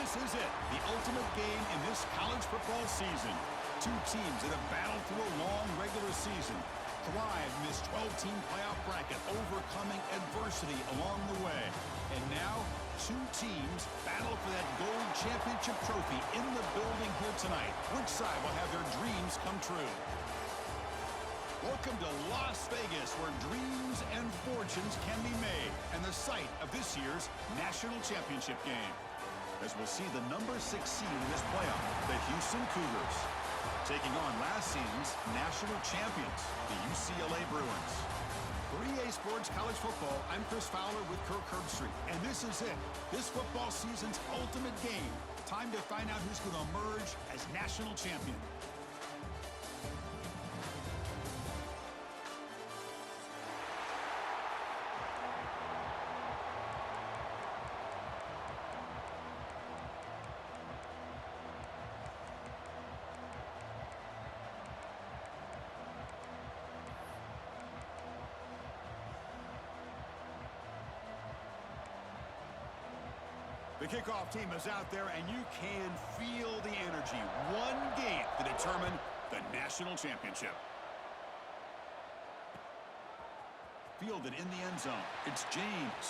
This is it, the ultimate game in this college football season. Two teams that have battled through a long regular season, thrived in this 12-team playoff bracket, overcoming adversity along the way. And now, two teams battle for that gold championship trophy in the building here tonight. Which side will have their dreams come true? Welcome to Las Vegas, where dreams and fortunes can be made, and the site of this year's national championship game. As we'll see the number 6 seed in this playoff, the Houston Cougars, taking on last season's national champions, the UCLA Bruins. 3A Sports College Football, I'm Chris Fowler with Kirk Herbstreit, and this is it, this football season's ultimate game. Time to find out who's going to emerge as national champion. The kickoff team is out there, and you can feel the energy. One game to determine the national championship. Fielded in the end zone. It's James.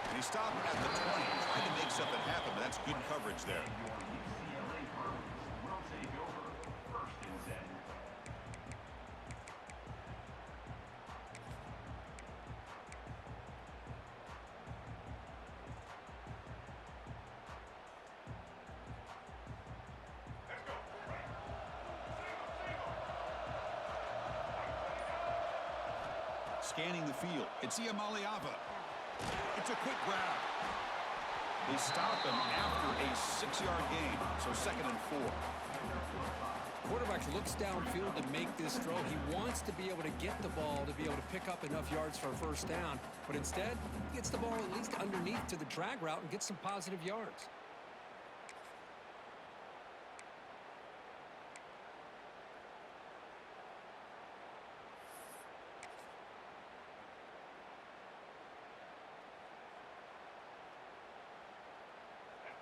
And he stopped at the 20, trying to make something happen, but that's good coverage there. Scanning the field, it's Iamaleava. It's a quick grab. They stop him after a 6-yard gain, so 2nd and 4. Quarterback looks downfield to make this throw. He wants to be able to get the ball to be able to pick up enough yards for a first down, but instead, he gets the ball at least underneath to the drag route and gets some positive yards.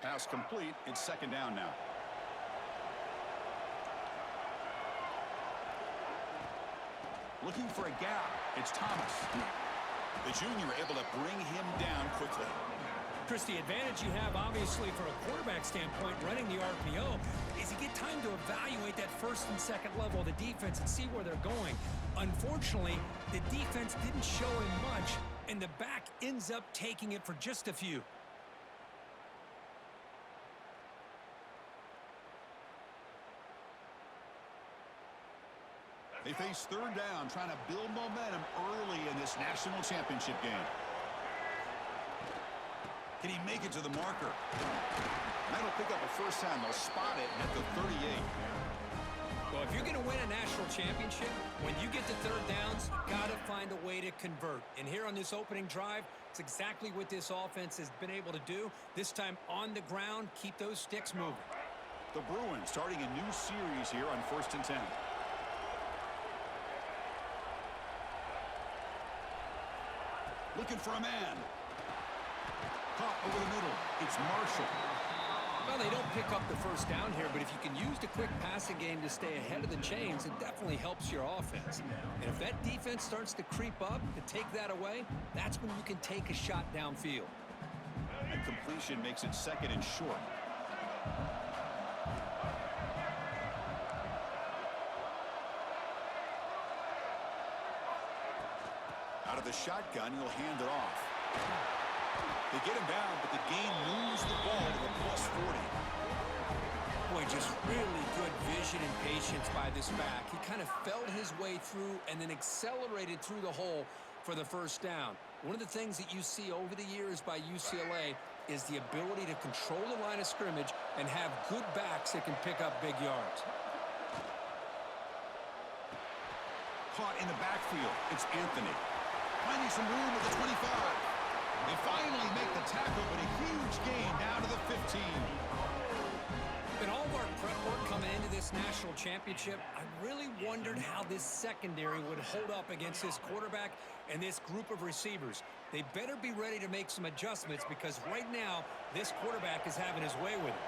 Pass complete. It's 2nd down now. Looking for a gap. It's Thomas. The junior able to bring him down quickly. Chris, the advantage you have, obviously, from a quarterback standpoint, running the RPO, is you get time to evaluate that 1st and 2nd level of the defense and see where they're going. Unfortunately, the defense didn't show him much, and the back ends up taking it for just a few. They face 3rd down, trying to build momentum early in this national championship game. Can he make it to the marker? That'll pick up a first down. They'll spot it at the 38. Well, if you're going to win a national championship, when you get to 3rd downs, you've got to find a way to convert. And here on this opening drive, it's exactly what this offense has been able to do. This time on the ground, keep those sticks moving. The Bruins starting a new series here on 1st and 10. Looking for a man. Caught over the middle. It's Marshall. Well, they don't pick up the first down here, but if you can use the quick passing game to stay ahead of the chains, it definitely helps your offense. And if that defense starts to creep up to take that away, that's when you can take a shot downfield. And completion makes it 2nd and short. Out of the shotgun, he'll hand it off. They get him down, but the game moves the ball to the +40. Boy, just really good vision and patience by this back. He kind of felt his way through and then accelerated through the hole for the first down. One of the things that you see over the years by UCLA is the ability to control the line of scrimmage and have good backs that can pick up big yards. Caught in the backfield. It's Anthony. Finding some room at the 25. They finally make the tackle, but a huge gain down to the 15. And all of our prep work coming into this this national championship, I really wondered how this secondary would hold up against this quarterback and this group of receivers. They better be ready to make some adjustments because right now, this quarterback is having his way with it.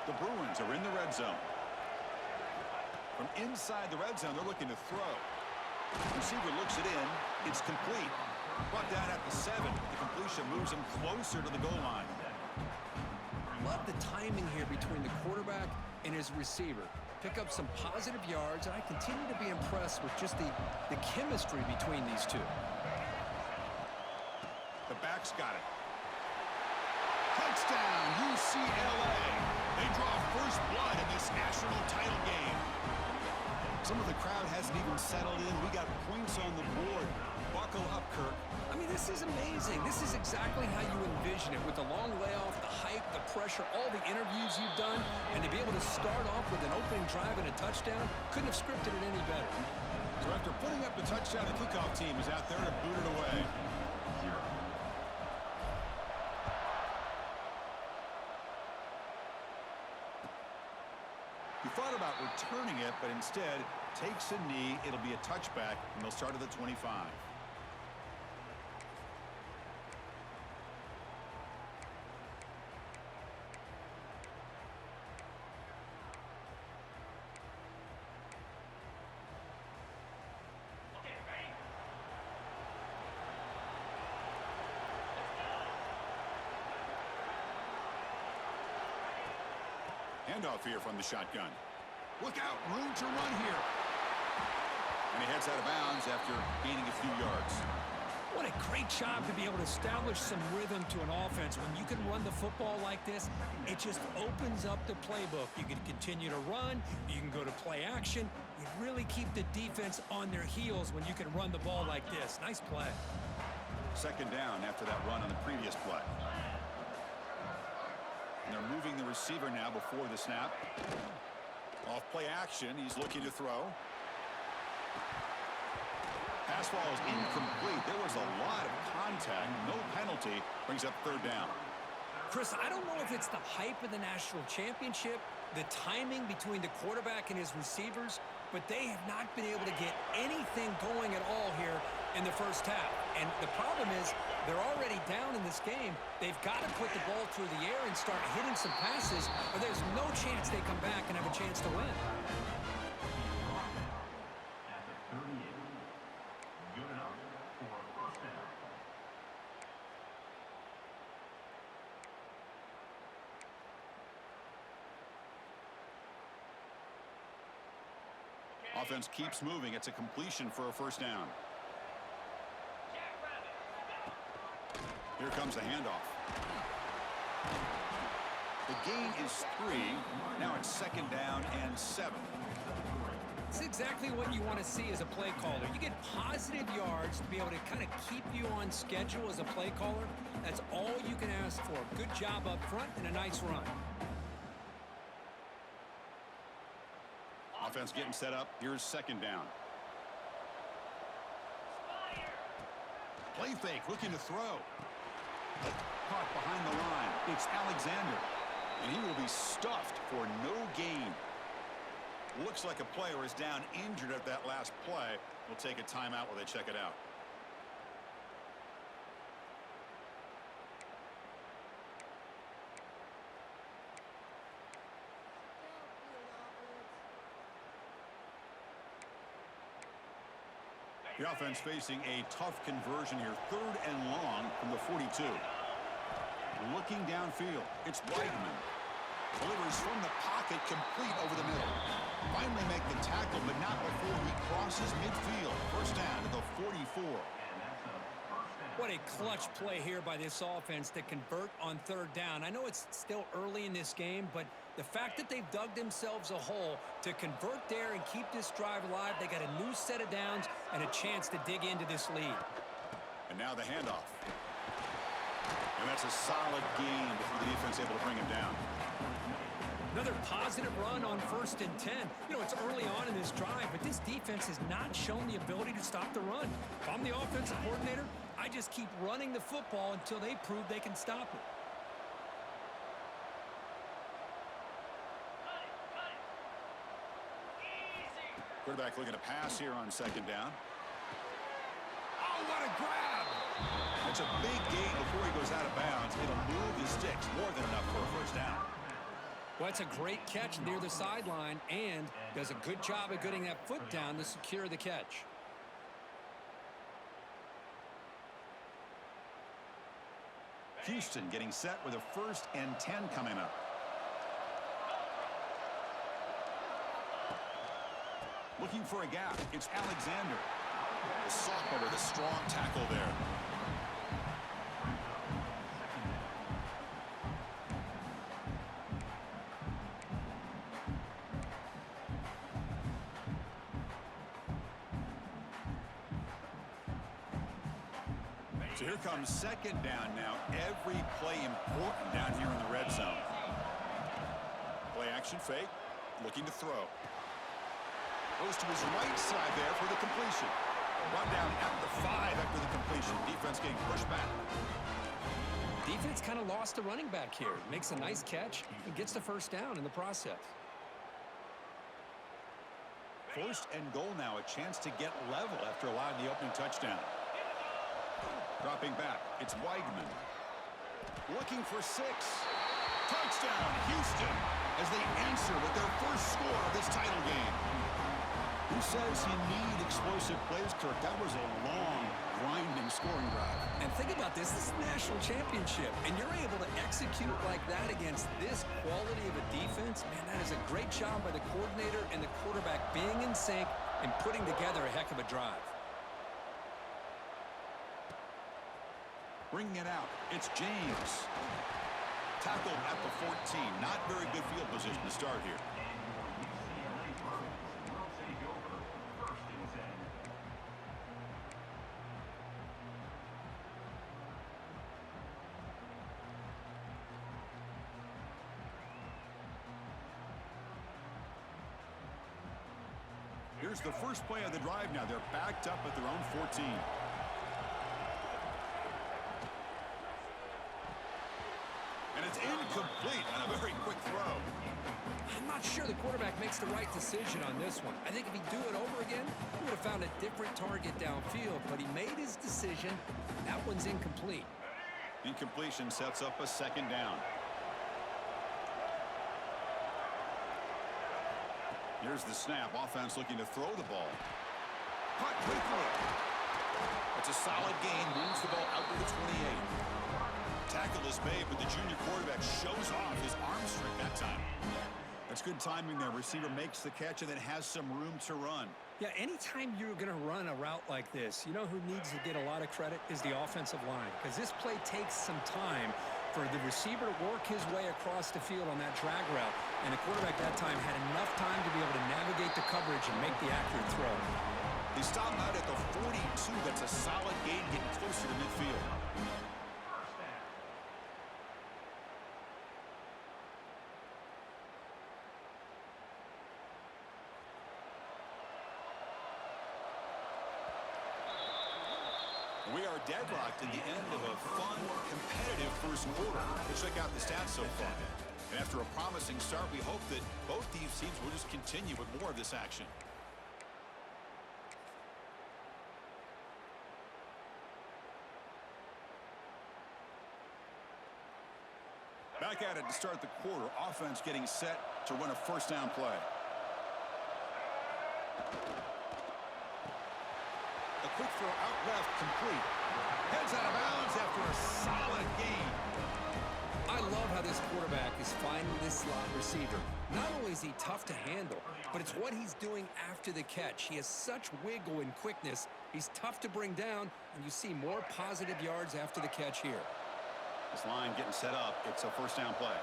The Bruins are in the red zone. From inside the red zone, they're looking to throw. Receiver looks it in. It's complete. Brought down at the 7. The completion moves him closer to the goal line. Love the timing here between the quarterback and his receiver. Pick up some positive yards, and I continue to be impressed with just the chemistry between these two. The back's got it. Touchdown, UCLA. They draw first blood in this national title game. Some of the crowd hasn't even settled in. We got points on the board. Buckle up, Kirk. I mean, this is amazing. This is exactly how you envision it with the long layoff, the hype, the pressure, all the interviews you've done, and to be able to start off with an opening drive and a touchdown, couldn't have scripted it any better. So after putting up the touchdown, the kickoff team is out there to boot it away. He thought about returning it, but instead takes a knee. It'll be a touchback, and they'll start at the 25. Handoff here from the shotgun. Look out, room to run here. And he heads out of bounds after gaining a few yards. What a great job to be able to establish some rhythm to an offense. When you can run the football like this, it just opens up the playbook. You can continue to run. You can go to play action. You really keep the defense on their heels when you can run the ball like this. Nice play. Second down after that run on the previous play. And they're moving the receiver now before the snap. Off play action, he's looking to throw. Pass ball is incomplete. There was a lot of contact. No penalty. Brings up third down. Chris, I don't know if it's the hype of the national championship, the timing between the quarterback and his receivers, but they have not been able to get anything going at all here in the first half. And the problem is they're already down in this game. They've got to put the ball through the air and start hitting some passes, or there's no chance they come back and have a chance to win. Offense keeps moving. It's a completion for a first down. Here comes the handoff. The gain is 3. Now it's second down and 7. It's exactly what you want to see as a play caller. You get positive yards to be able to kind of keep you on schedule as a play caller. That's all you can ask for. Good job up front and a nice run. Offense getting set up. Here's second down. Play fake, looking to throw. Caught behind the line. It's Alexander. And he will be stuffed for no gain. Looks like a player is down injured at that last play. We'll take a timeout while they check it out. The offense facing a tough conversion here. Third and long from the 42. Looking downfield, it's Weidman. Delivers from the pocket, complete over the middle. Finally make the tackle, but not before he crosses midfield. First down to the 44. What a clutch play here by this offense to convert on third down. I know it's still early in this game, but the fact that they've dug themselves a hole to convert there and keep this drive alive, they got a new set of downs and a chance to dig into this lead. And now the handoff. And that's a solid gain before the defense able to bring him down. Another positive run on 1st and 10. You know, it's early on in this drive, but this defense has not shown the ability to stop the run. If I'm the offensive coordinator, I just keep running the football until they prove they can stop it. Quarterback looking to pass here on second down. Oh, what a grab! It's a big gain before he goes out of bounds. It'll move the sticks more than enough for a first down. Well, that's a great catch near the sideline and does a good job of getting that foot down to secure the catch. Houston getting set with a 1st and 10 coming up. Looking for a gap. It's Alexander. The sophomore with a strong tackle there. So here comes second down now. Every play important down here in the red zone. Play action fake. Looking to throw. Goes to his right side there for the completion. Run down at the 5 after the completion. Defense getting pushed back. Defense kind of lost a running back here. Makes a nice catch and gets the first down in the process. 1st and goal now. A chance to get level after allowing the opening touchdown. Dropping back, it's Weigman. Looking for 6. Touchdown, Houston, as they answer with their first score of this title game. Who says you need explosive plays, Kirk? That was a long, grinding scoring drive. And think about this. This is a national championship, and you're able to execute like that against this quality of a defense. Man, that is a great job by the coordinator and the quarterback being in sync and putting together a heck of a drive. Bringing it out, it's James. Tackled at the 14. Not very good field position to start here. Here's the first play of the drive now. They're backed up at their own 14. And it's incomplete on a very quick throw. I'm not sure the quarterback makes the right decision on this one. I think if he'd do it over again, he would have found a different target downfield, but he made his decision. That one's incomplete. Incompletion sets up a second down. Here's the snap. Offense looking to throw the ball. Caught quickly. It's a solid gain. Moves the ball out to the 28. Tackle is made, but the junior quarterback shows off his arm strength that time. That's good timing there. Receiver makes the catch and then has some room to run. Yeah, anytime you're going to run a route like this, you know who needs to get a lot of credit is the offensive line, because this play takes some time for the receiver to work his way across the field on that drag route, and the quarterback that time had enough time to be able to navigate the coverage and make the accurate throw. They stop him out at the 42. That's a solid gain, getting closer to midfield. We are deadlocked at the end of a fun, competitive first quarter. Let's check out the stats so far. And after a promising start, we hope that both these teams will just continue with more of this action. Back at it to start the quarter. Offense getting set to run a first down play. A quick throw out left, complete. Heads out of bounds after a solid gain. I love how this quarterback is finding this slot receiver. Not only is he tough to handle, but it's what he's doing after the catch. He has such wiggle and quickness. He's tough to bring down, and you see more positive yards after the catch here. This line getting set up. It's a first down play.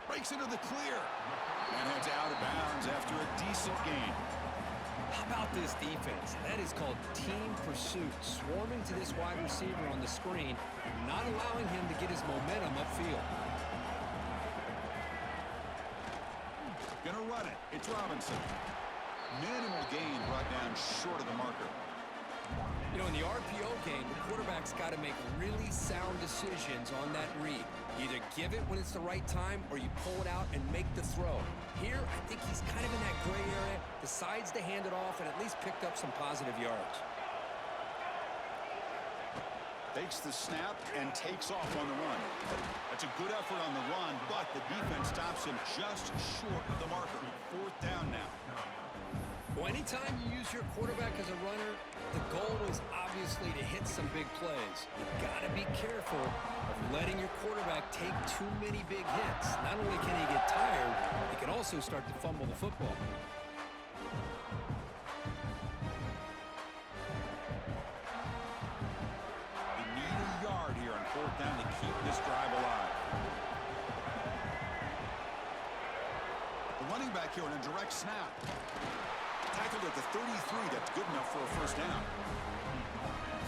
Breaks into the clear. And heads out of bounds after a decent gain. How about this defense? That is called team pursuit. Swarming to this wide receiver on the screen, not allowing him to get his momentum upfield. Gonna run it. It's Robinson. Minimal gain brought down short of the marker. You know, in the RPO game, the quarterback's got to make really sound decisions on that read. You either give it when it's the right time or you pull it out and make the throw. Here, I think he's kind of in that gray area, decides to hand it off and at least picked up some positive yards. Takes the snap and takes off on the run. That's a good effort on the run, but the defense stops him just short of the marker. 4th down now. Well, anytime you use your quarterback as a runner, the goal is obviously to hit some big plays. You've got to be careful of letting your quarterback take too many big hits. Not only can he get tired, he can also start to fumble the football. They need a yard here on 4th down to keep this drive alive. The running back here on a direct snap. Tackled at the 33. That's good enough for a 1st down.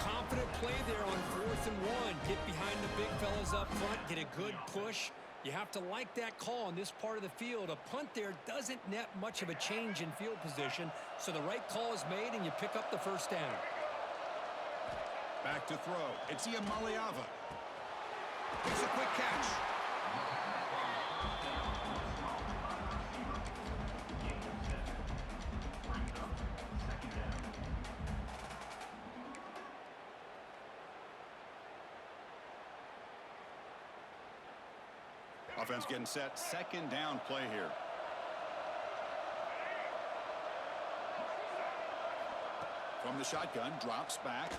Confident play there on 4th and 1. Get behind the big fellas up front. Get a good push. You have to like that call on this part of the field. A punt there doesn't net much of a change in field position, so the right call is made and you pick up the 1st down. Back to throw. It's Iamaleava. Makes a quick catch. Offense getting set. 2nd down play here. From the shotgun, drops back.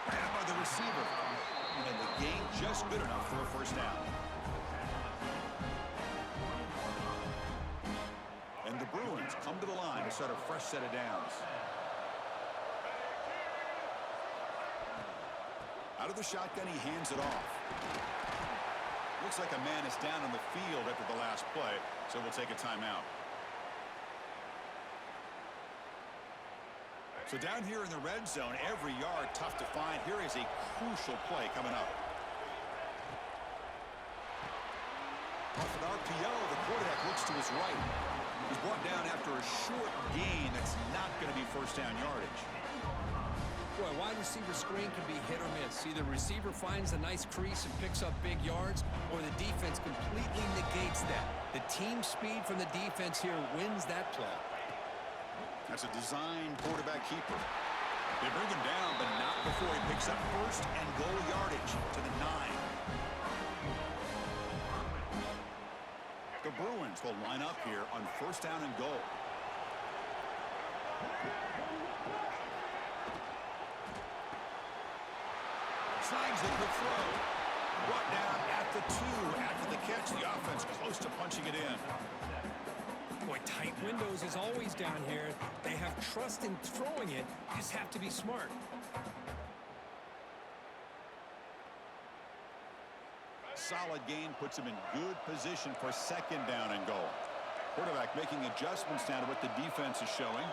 Grabbed by the receiver. And the gain just good enough for a 1st down. And the Bruins come to the line to start a fresh set of downs. Out of the shotgun, he hands it off. Looks like a man is down on the field after the last play, so we'll take a timeout. So down here in the red zone, every yard tough to find. Here is a crucial play coming up. Off an RPO, the quarterback looks to his right. He's brought down after a short gain that's not going to be 1st down yardage. Boy, wide receiver screen can be hit or miss. Either receiver finds a nice crease and picks up big yards, or the defense completely negates that. The team speed from the defense here wins that play. That's a design quarterback keeper. They bring him down, but not before he picks up 1st and goal yardage to the 9. The Bruins will line up here on 1st down and goal. Snags a quick throw. Brought down at the 2 after the catch. The offense close to punching it in. Boy, tight windows is always down here. They have trust in throwing it. You just have to be smart. Solid gain puts him in good position for 2nd down and goal. Quarterback making adjustments now to what the defense is showing.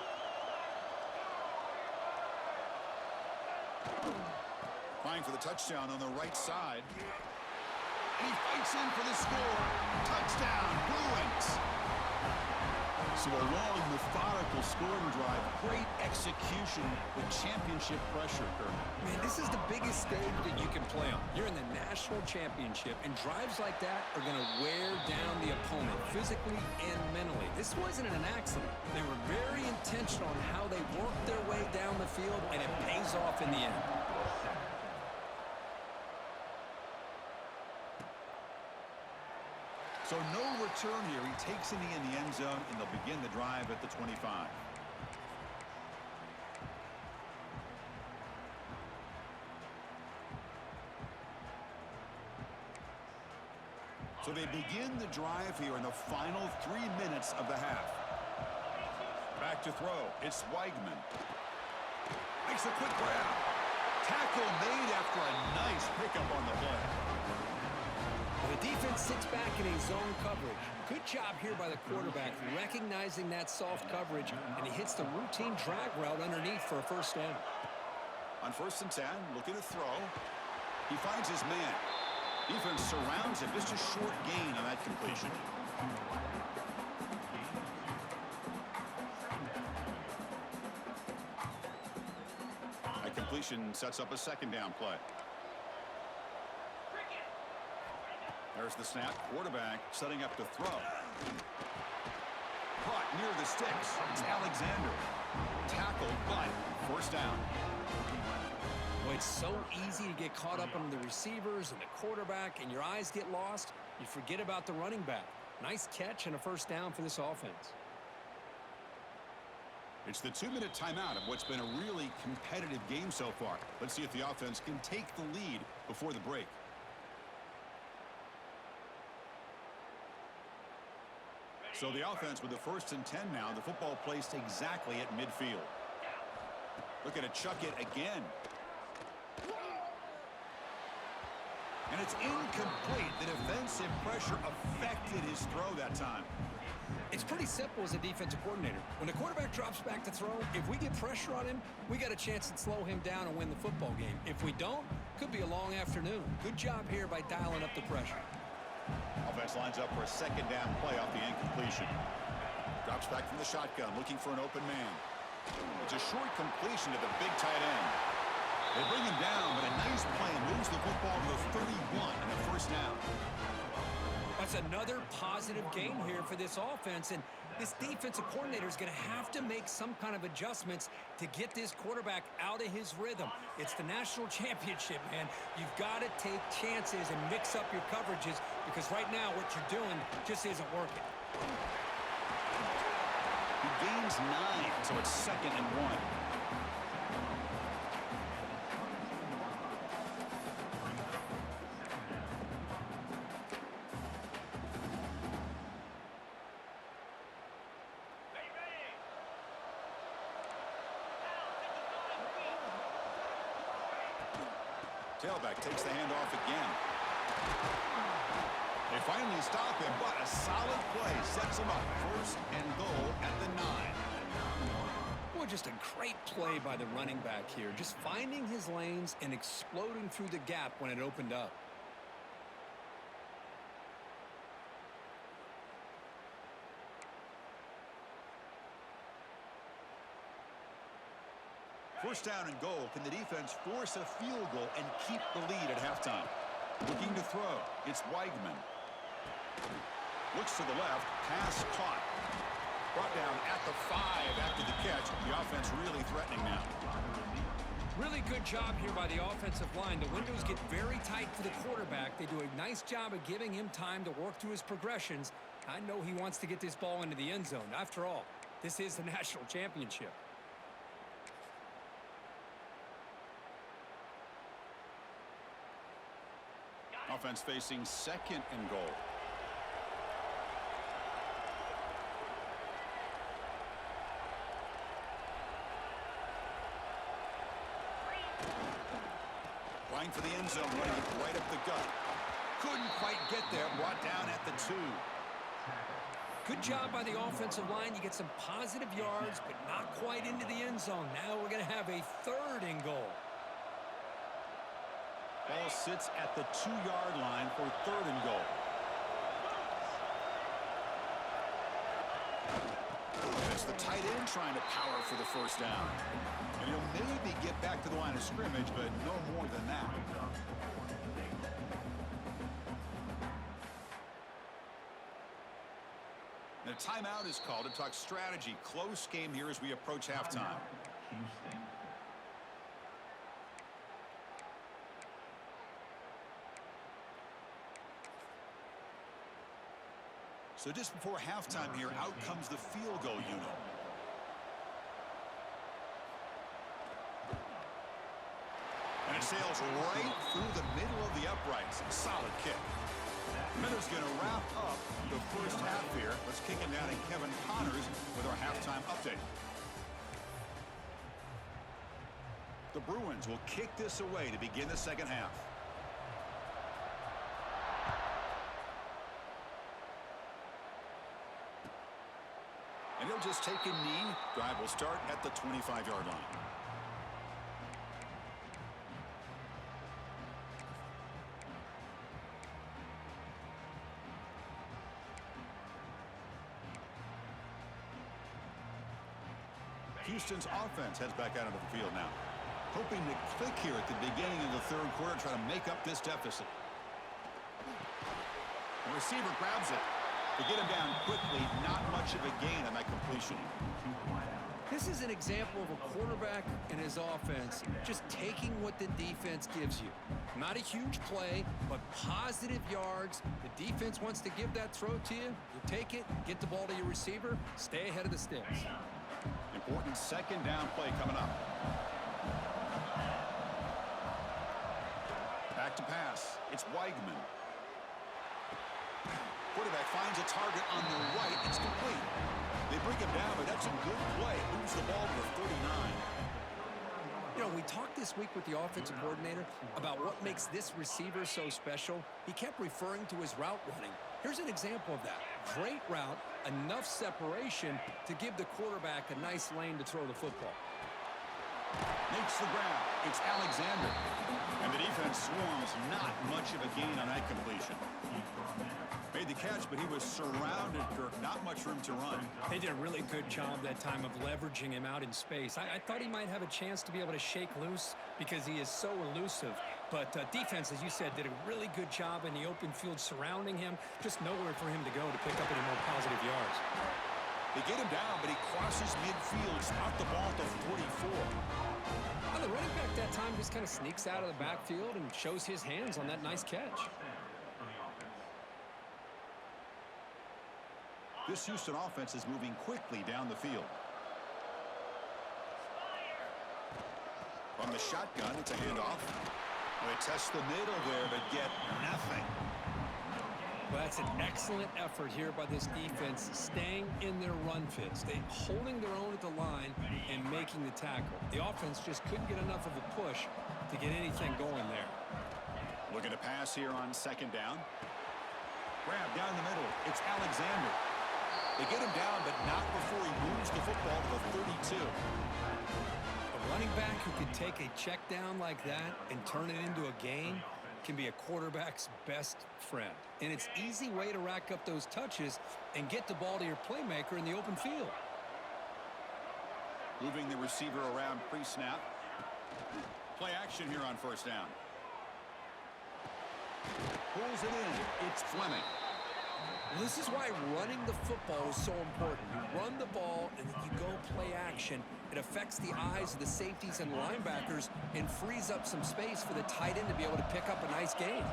Trying for the touchdown on the right side. And he fights in for the score. Touchdown, Bruins. So a long, methodical scoring drive. Great execution with championship pressure, Kirk. Man, this is the biggest stage that you can play on. You're in the national championship, and drives like that are going to wear down the opponent physically and mentally. This wasn't an accident. They were very intentional on how they worked their way down the field, and it pays off in the end. So no return here. He takes it in the end zone, and they'll begin the drive at the 25. So they begin the drive here in the final 3 minutes of the half. Back to throw. It's Weigman. Makes a quick grab. Tackle made after a nice pickup on the play. The defense sits back in a zone coverage. Good job here by the quarterback, recognizing that soft coverage, and he hits the routine drag route underneath for a 1st down. On 1st and 10, looking to throw. He finds his man. Defense surrounds him. Just a short gain on that completion. completion sets up a second down play. There's the snap. Quarterback setting up to throw. Caught near the sticks. It's Alexander. Tackled, but first down. Well, it's so easy to get caught up on the receivers and the quarterback, and your eyes get lost. You forget about the running back. Nice catch and a first down for this offense. It's the 2-minute timeout of what's been a really competitive game so far. Let's see if the offense can take the lead before the break. So the offense with the 1st and 10 now. The football placed exactly at midfield. Looking to chuck it again. And it's incomplete. The defensive pressure affected his throw that time. It's pretty simple as a defensive coordinator. When the quarterback drops back to throw, if we get pressure on him, we got a chance to slow him down and win the football game. If we don't, could be a long afternoon. Good job here by dialing up the pressure. Offense lines up for a second down play off the incompletion. Drops back from the shotgun, looking for an open man. It's a short completion to the big tight end. They bring him down, but a nice play and moves the football to the 31 and a first down. That's another positive game here for this offense, and this defensive coordinator is going to have to make some kind of adjustments to get this quarterback out of his rhythm. It's the national championship, man. You've got to take chances and mix up your coverages because right now what you're doing just isn't working. He gains 9, so it's 2nd and 1. Tailback takes the handoff again. They finally stop him, but a solid play sets him up. 1st and goal at the 9. Well, just a great play by the running back here. Just finding his lanes and exploding through the gap when it opened up. First down and goal. Can the defense force a field goal and keep the lead at halftime? Looking to throw. It's Weigman. Looks to the left. Pass caught. Brought down at the 5 after the catch. The offense really threatening now. Really good job here by the offensive line. The windows get very tight for the quarterback. They do a nice job of giving him time to work through his progressions. I know he wants to get this ball into the end zone. After all, this is the national championship. Offense facing 2nd and goal. Flying for the end zone, running it right up the gut. Couldn't quite get there, brought down at the 2. Good job by the offensive line. You get some positive yards, but not quite into the end zone. Now we're going to have a 3rd and goal. Ball sits at the 2-yard line for 3rd and goal. And it's the tight end trying to power for the first down. And he'll maybe get back to the line of scrimmage, but no more than that. The timeout is called to talk strategy. Close game here as we approach halftime. So just before halftime here, out comes the field goal unit. And it sails right through the middle of the uprights. Solid kick. Miller's going to wrap up the first half here. Let's kick it down to Kevin Connors with our halftime update. The Bruins will kick this away to begin the second half. And he'll just take a knee. Drive will start at the 25-yard line. Houston's offense heads back out onto the field now. Hoping to click here at the beginning of the third quarter, try to make up this deficit. The receiver grabs it. To get him down quickly, not much of a gain on that completion. This is an example of a quarterback and his offense just taking what the defense gives you. Not a huge play, but positive yards. The defense wants to give that throw to you. You take it, get the ball to your receiver, stay ahead of the sticks. Important second down play coming up. Back to pass. It's Weigman. Quarterback finds a target on the right. It's complete. They bring him down, but that's a good play. Moves the ball to the 39. You know, we talked this week with the offensive coordinator about what makes this receiver so special. He kept referring to his route running. Here's an example of that. Great route, enough separation to give the quarterback a nice lane to throw the football. Makes the grab. It's Alexander. And the defense swarms. Not much of a gain on that completion. Made the catch, but he was surrounded, Kirk. Not much room to run. They did a really good job that time of leveraging him out in space. I thought he might have a chance to be able to shake loose because he is so elusive. But defense, as you said, did a really good job in the open field surrounding him. Just nowhere for him to go to pick up any more positive yards. They get him down, but he crosses midfield, spot the ball at the 44. Well, the running back that time just kind of sneaks out of the backfield and shows his hands on that nice catch. This Houston offense is moving quickly down the field. From the shotgun, it's a handoff. They test the middle there, but get nothing. Well, that's an excellent effort here by this defense, staying in their run fits. They holding their own at the line and making the tackle. The offense just couldn't get enough of a push to get anything going there. Looking to pass here on second down. Grab down the middle. It's Alexander. They get him down, but not before he moves the football to the 32. A running back who can take a check down like that and turn it into a gain can be a quarterback's best friend. And it's an easy way to rack up those touches and get the ball to your playmaker in the open field. Moving the receiver around pre-snap. Play action here on first down. Pulls it in. It's Fleming. Well, this is why running the football is so important. You run the ball and then you go play action. It affects the eyes of the safeties and linebackers and frees up some space for the tight end to be able to pick up a nice gain.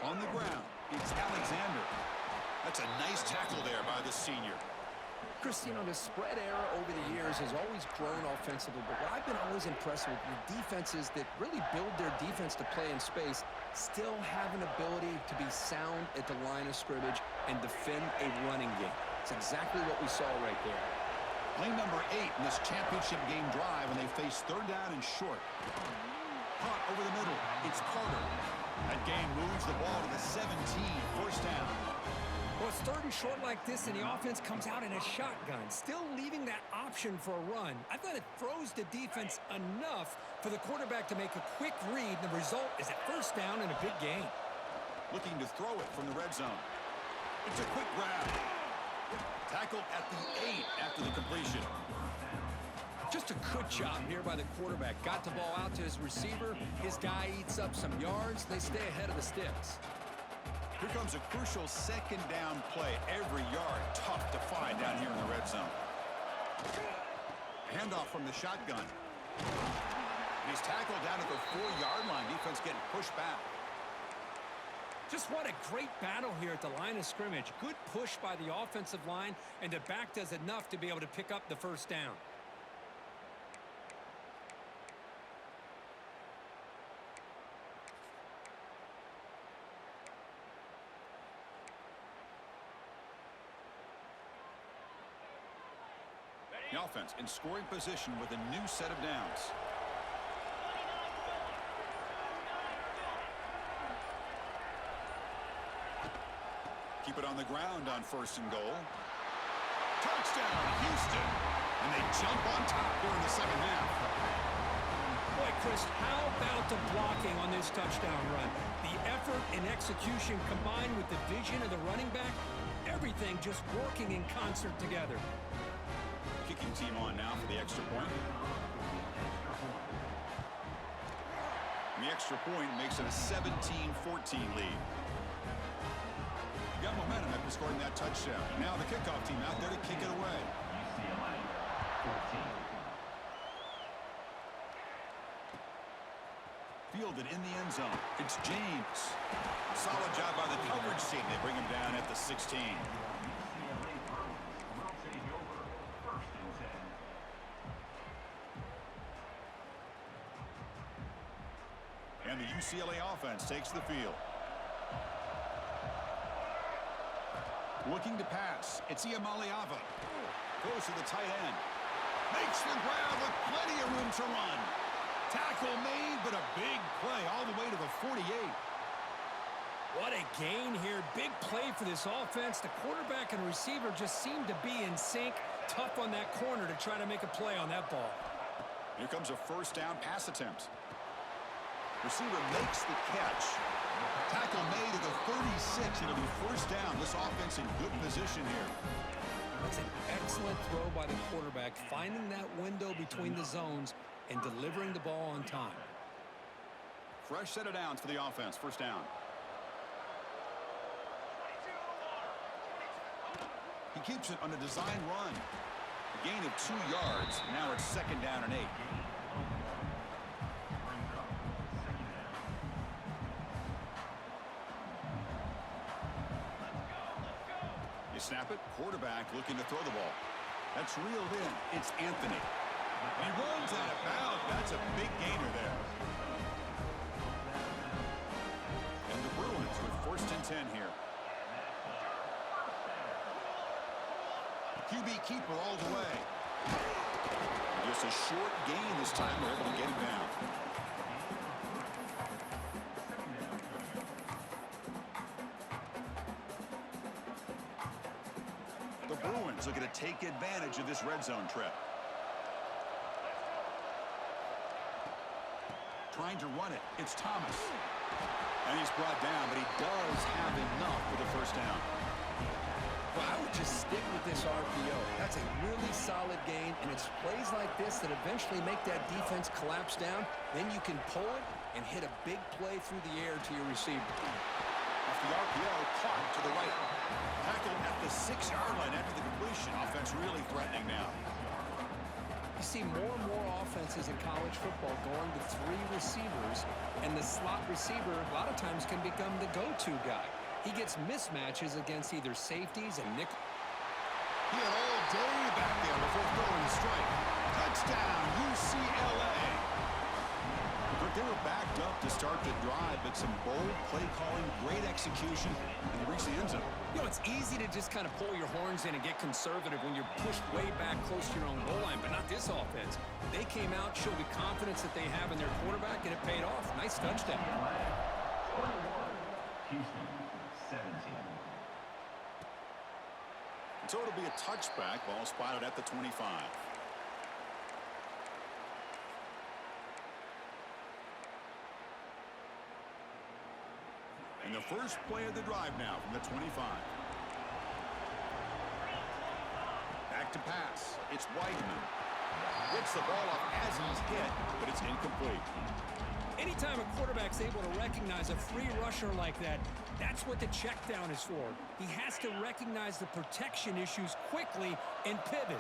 On the ground, it's Alexander. That's a nice tackle there by the senior. Chris, you know, the spread era over the years has always grown offensively, but what I've been always impressed with defenses that really build their defense to play in space still have an ability to be sound at the line of scrimmage and defend a running game. It's exactly what we saw right there. Play number 8 in this championship game drive, and they face third down and short. Caught over the middle. It's Carter. That game moves the ball to the 17, first down. Well, it's third and short like this, and the offense comes out in a shotgun, still leaving that option for a run. I thought it throws the defense enough for the quarterback to make a quick read, and the result is a first down and a big gain. Looking to throw it from the red zone. It's a quick grab. Tackled at the 8 after the completion. Just a good job here by the quarterback. Got the ball out to his receiver. His guy eats up some yards. They stay ahead of the sticks. Here comes a crucial second down play. Every yard tough to find down here in the red zone. Handoff from the shotgun. He's tackled down at the 4-yard line. Defense getting pushed back. Just what a great battle here at the line of scrimmage. Good push by the offensive line, and the back does enough to be able to pick up the first down. The offense in scoring position with a new set of downs. Keep it on the ground on first and goal. Touchdown, Houston! And they jump on top during the second half. Boy, Chris, how about the blocking on this touchdown run? The effort and execution combined with the vision of the running back, everything just working in concert together. Kicking team on now for the extra point. And the extra point makes it a 17-14 lead. Got momentum after scoring that touchdown. Now the kickoff team out there to kick it away. Fielded in the end zone. It's James. Solid job by the coverage team. They bring him down at the 16. And the UCLA offense takes the field. Looking to pass. It's Iamaleava. Goes to the tight end. Makes the grab with plenty of room to run. Tackle made, but a big play all the way to the 48. What a gain here. Big play for this offense. The quarterback and receiver just seem to be in sync. Tough on that corner to try to make a play on that ball. Here comes a first down pass attempt. Receiver makes the catch. Tackle made at the 36. It'll be first down. This offense in good position here. That's an excellent throw by the quarterback, finding that window between the zones and delivering the ball on time. Fresh set of downs for the offense. First down. He keeps it on a design run. A gain of 2 yards. Now it's second down and 8. You snap it. Quarterback looking to throw the ball. That's reeled in. It's Anthony. He runs out of bounds. That's a big gainer there. And the Bruins with first and 10 here. QB keeper all the way. Just a short gain this time. They're able to get him down. The Bruins looking to take advantage of this red zone trip. Trying to run it. It's Thomas. And he's brought down, but he does have enough for the first down. Well, I would just stick with this RPO. That's a really solid gain, and it's plays like this that eventually make that defense collapse down. Then you can pull it and hit a big play through the air to your receiver. Off the RPO, caught to the right. Tackled at the 6-yard line after the completion. Offense really threatening now. You see more and more offenses in college football going to 3 receivers, and the slot receiver a lot of times can become the go-to guy. He gets mismatches against either safeties and nickel. He had all day back there before throwing the strike. Touchdown, UCLA. But they were backed up to start the drive, but some bold play calling, great execution, and they reached the end zone. You know, it's easy to just kind of pull your horns in and get conservative when you're pushed way back close to your own goal line, but not this offense. They came out, showed the confidence that they have in their quarterback, and it paid off. Nice touchdown. Houston, 17. So it'll be a touchback. Ball spotted at the 25. And the first play of the drive now from the 25. Back to pass. It's Weidman. Gets the ball off as he's hit, but it's incomplete. Anytime a quarterback's able to recognize a free rusher like that, that's what the check down is for. He has to recognize the protection issues quickly and pivot.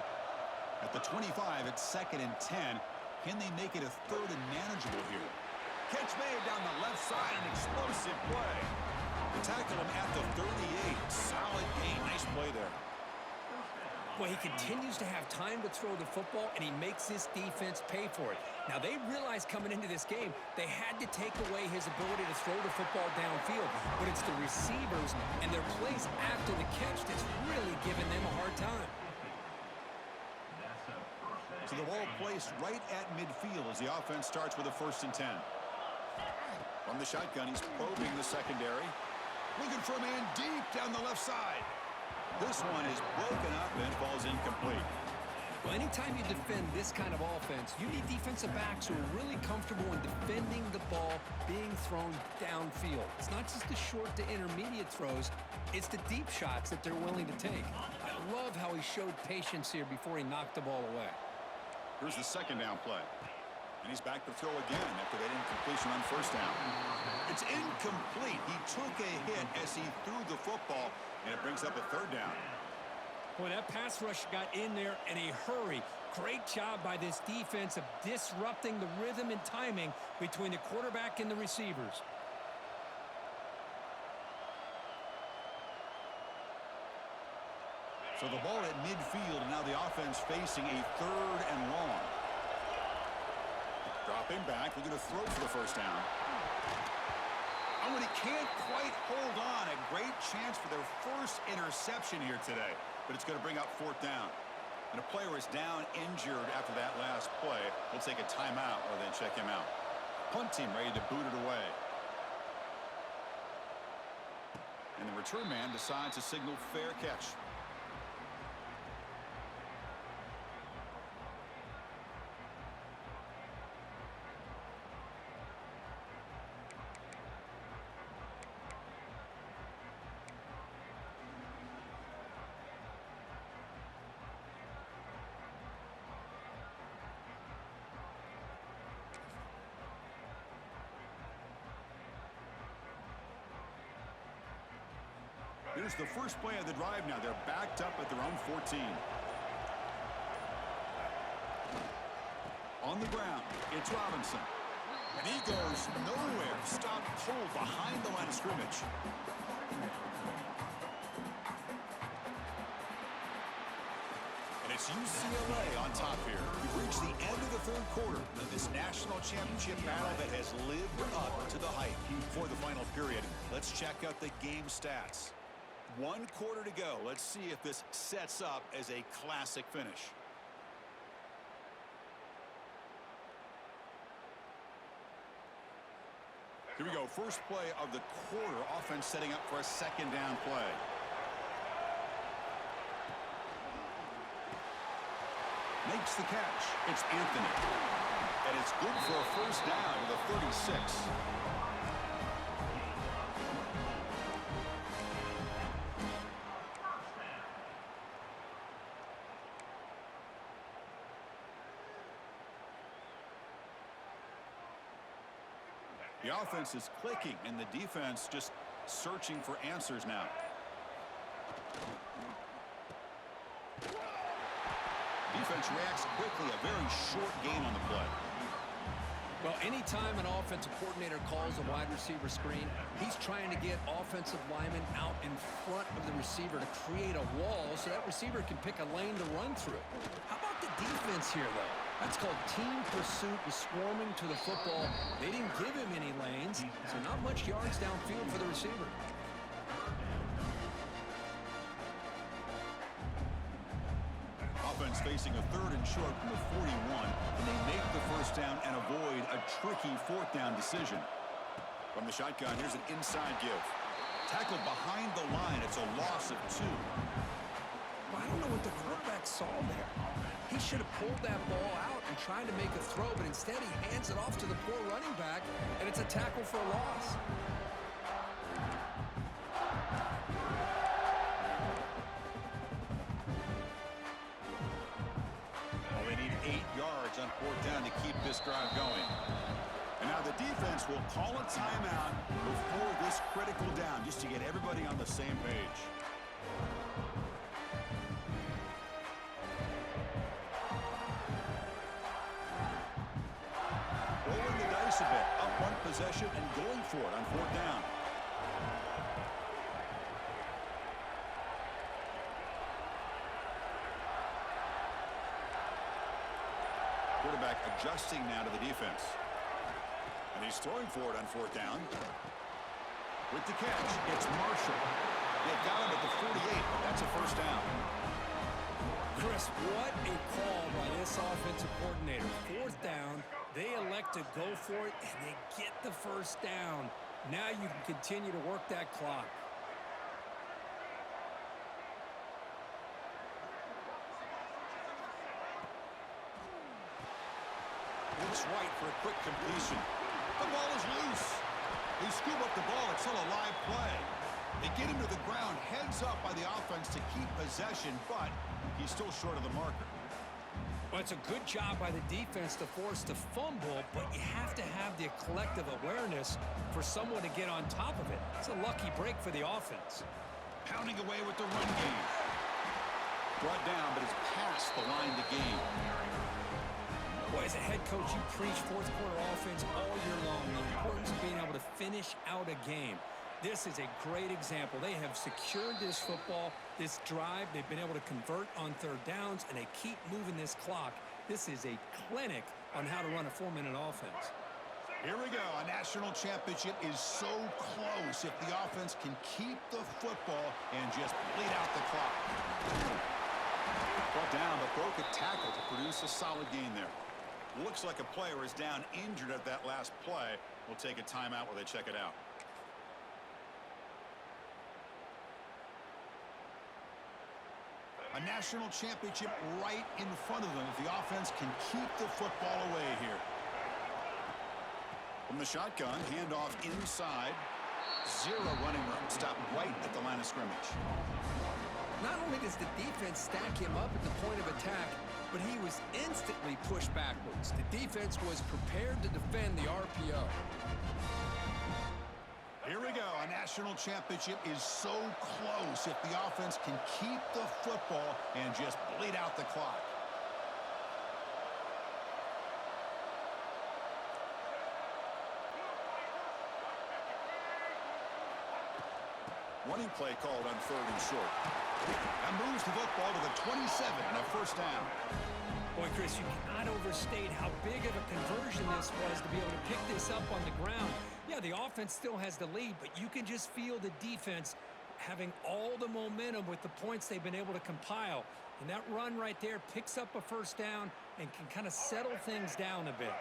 At the 25, it's second and 10. Can they make it a third and manageable here? Catch made down the left side, an explosive play. They tackle him at the 38. Solid gain. Nice play there. Well, he continues to have time to throw the football, and he makes this defense pay for it. Now, they realized coming into this game, they had to take away his ability to throw the football downfield. But it's the receivers and their plays after the catch that's really giving them a hard time. So the ball placed right at midfield as the offense starts with a first and 10. From the shotgun, he's probing the secondary. Looking for a man deep down the left side. This one is broken up and falls incomplete. Well, anytime you defend this kind of offense, you need defensive backs who are really comfortable in defending the ball being thrown downfield. It's not just the short to intermediate throws, it's the deep shots that they're willing to take. I love how he showed patience here before he knocked the ball away. Here's the second down play. And he's back to throw again after that incompletion on first down. It's incomplete. He took a hit as he threw the football, and it brings up a third down. Boy, that pass rush got in there in a hurry. Great job by this defense of disrupting the rhythm and timing between the quarterback and the receivers. So the ball at midfield, and now the offense facing a third and long. Dropping back, looking to throw for the first down. Oh, and he can't quite hold on. A great chance for their first interception here today, but it's going to bring up fourth down. And a player is down injured after that last play. We'll take a timeout or then check him out. Punt team ready to boot it away. And the return man decides to signal fair catch. Here's the first play of the drive now. They're backed up at their own 14. On the ground, it's Robinson. And he goes nowhere. Stopped cold behind the line of scrimmage. And it's UCLA on top here. We've reached the end of the third quarter of this national championship battle that has lived up to the hype. For the final period, let's check out the game stats. 1 quarter to go. Let's see if this sets up as a classic finish. Here we go. First play of the quarter. Offense setting up for a second down play. Makes the catch. It's Anthony. And it's good for a first down to the 36. The offense is clicking, and the defense just searching for answers now. Defense reacts quickly. A very short gain on the play. Well, anytime an offensive coordinator calls a wide receiver screen, he's trying to get offensive linemen out in front of the receiver to create a wall so that receiver can pick a lane to run through. How about the defense here, though? That's called team pursuit and swarming to the football. They didn't give him any lanes, so not much yards downfield for the receiver. Offense facing a third and short from the 41, and they make the first down and avoid a tricky fourth down decision. From the shotgun, here's an inside give. Tackled behind the line. It's a loss of 2. Well, I don't know what the quarterback saw there. He should have pulled that ball out and tried to make a throw, but instead he hands it off to the poor running back, and it's a tackle for a loss. Well, they need 8 yards on fourth down to keep this drive going. And now the defense will call a timeout before this critical down, just to get everybody on the same page. Rolling the dice a bit, up 1 possession and going for it on fourth down. Quarterback adjusting now to the defense. And he's throwing for it on fourth down. With the catch, it's Marshall. They've got him at the 48, but that's a first down. Chris, what a call by this offensive coordinator. Fourth down, they elect to go for it, and they get the first down. Now you can continue to work that clock. looks right for a quick completion. The ball is loose. They scoop up the ball. It's still a live play. They get him to the ground, heads up by the offense to keep possession, but he's still short of the marker. Well, it's a good job by the defense to force the fumble, but you have to have the collective awareness for someone to get on top of it. It's a lucky break for the offense. Pounding away with the run game. Brought down, but it's past the line to gain. Boy, as a head coach, you preach fourth quarter offense all year long. The importance of being able to finish out a game. This is a great example. They have secured this football, this drive. They've been able to convert on third downs, and they keep moving this clock. This is a clinic on how to run a 4-minute offense. Here we go. A national championship is so close if the offense can keep the football and just bleed out the clock. Brought down, but broke a tackle to produce a solid gain there. Looks like a player is down injured at that last play. We'll take a timeout while they check it out. A national championship right in front of them if the offense can keep the football away here. From the shotgun, handoff inside. Zero running room. Stopped right at the line of scrimmage. Not only does the defense stack him up at the point of attack, but he was instantly pushed backwards. The defense was prepared to defend the RPO. Here we go. A national championship is so close if the offense can keep the football and just bleed out the clock. Running play called on 3rd and short. And moves the football to the 27 and a first down. Boy, Chris, you cannot overstate how big of a conversion this was to be able to pick this up on the ground. Yeah, the offense still has the lead, but you can just feel the defense having all the momentum with the points they've been able to compile. And that run right there picks up a first down and can kind of settle things down a bit.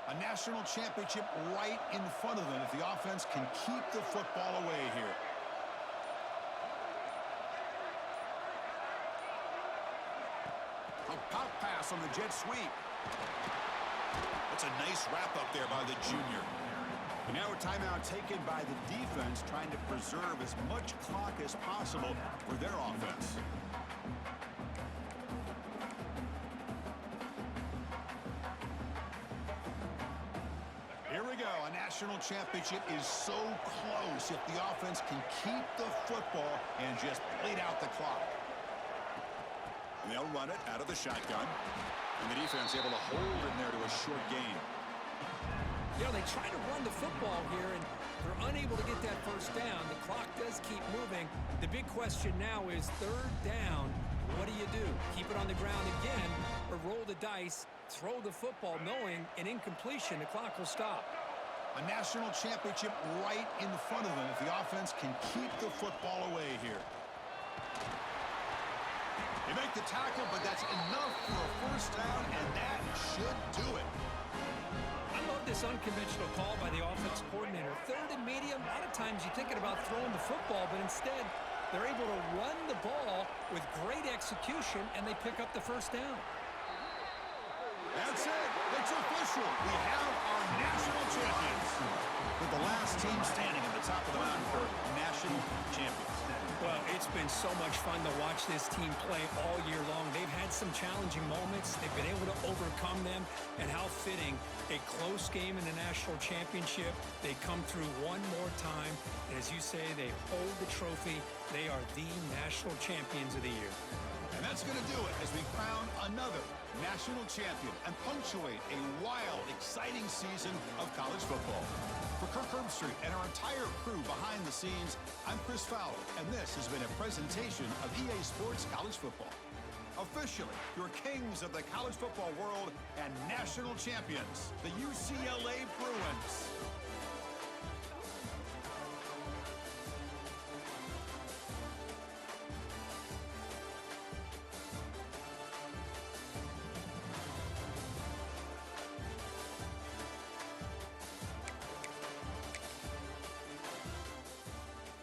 A national championship right in front of them if the offense can keep the football away here. A pop pass on the jet sweep. That's a nice wrap up there by the junior. And now a timeout taken by the defense trying to preserve as much clock as possible for their offense. Here we go. A national championship is so close if the offense can keep the football and just bleed out the clock. And they'll run it out of the shotgun. And the defense able to hold in there to a short gain. You know, they try to run the football here, and they're unable to get that first down. The clock does keep moving. The big question now is 3rd down. What do you do? Keep it on the ground again, or roll the dice, throw the football, knowing an incompletion, the clock will stop. A national championship right in front of them if the offense can keep the football away here. They make the tackle, but that's enough for a first down, and that should do it. I love this unconventional call by the offense coordinator. 3rd and medium, a lot of times you're thinking about throwing the football, but instead they're able to run the ball with great execution, and they pick up the first down. That's it. It's official. We have our national champions. With the last team standing at the top of the mountain for national champions. Well, it's been so much fun to watch this team play all year long. They've had some challenging moments. They've been able to overcome them. And how fitting, a close game in the national championship. They come through one more time. And as you say, they hold the trophy. They are the national champions of the year. And that's going to do it as we crown another national champion and punctuate a wild, exciting season of college football. For Kirk Herbstreit and our entire crew behind the scenes, I'm Chris Fowler, and this has been a presentation of EA Sports College Football. Officially, your kings of the college football world and national champions, the UCLA Bruins.